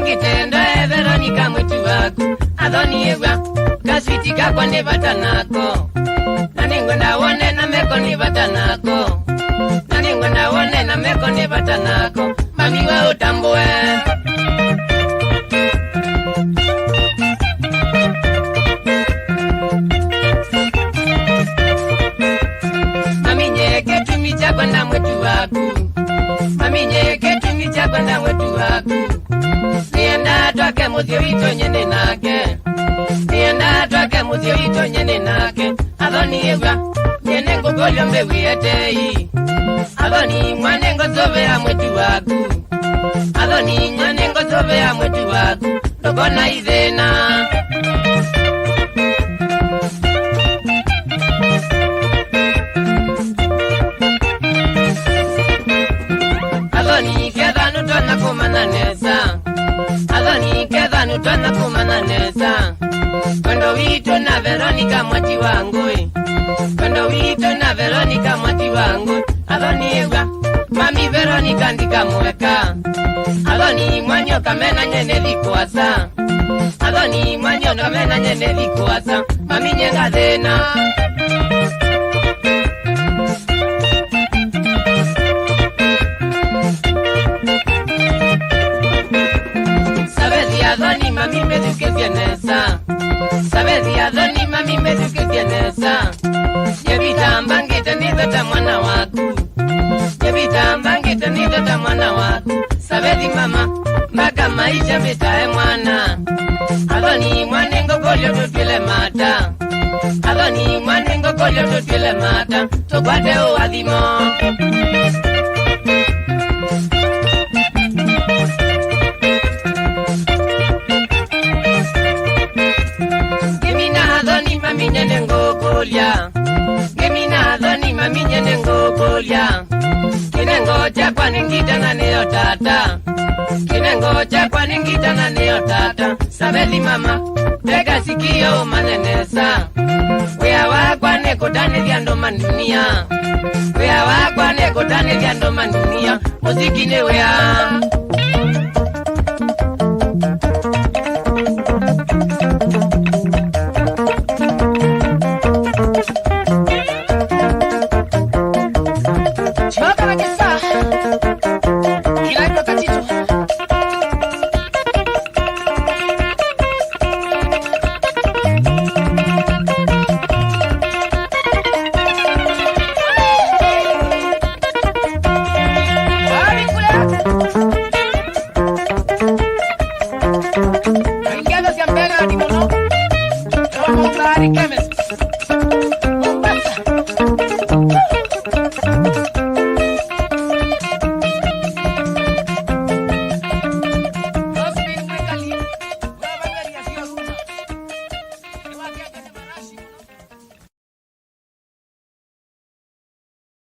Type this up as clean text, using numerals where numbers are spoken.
Mangitendo Veronica mwitu waku Adoni ewa Kaswiti kakwa ni batanako Naningo na wone na meko ni batanako Naningo na wone na meko ni batanako Mami wa utambue Mami nyeke tumi chakwanda mwetu waku Mami nyeke tumi chakwanda mwetu waku Nienda twake muthio ito nyene nake Nienda twake muthio ito nyene nake Adoni ewa nyene ngogolyo mbewietei Adoni mwane ngozovea mwetu waku Adoni mwane ngozovea mwetu waku Ndogona ithena Adoni ketha nutona kumana nesa Adoni ketha nutona kumana nesa Kondo wito na Veronica mwati wangu Kondo wito na Veronica mwati wangu Adoni ewa Mami Veronica ndika mweka Adoni mwanyo kamena nyene likuasa Adoni mwanyo kamena nyene likuasa Mami nyenga thena Sabezi Adoni mami meduke vienesa Sabezi Adoni mami meduke vienesa Yevita mbangita nidota mwana waku Yevita mbangita nidota mwana waku Sabezi mama mbaka maisha mitae mwana Adoni mwanengo kolyo tutwile mata Adoni mwanengo kolyo tutwile mata Tukwate uwadhimo Mami nyene ngokolya Gemina adhoni mami nyene ngokolya Kinengo chakwa ningitana niyo tata Kinengo chakwa ningitana niyo tata Sabeli mama tega sikio manenesa Wea wakwa nekotane vyando mandunia Wea wakwa nekotane vyando mandunia Muziki ne wea Chemist.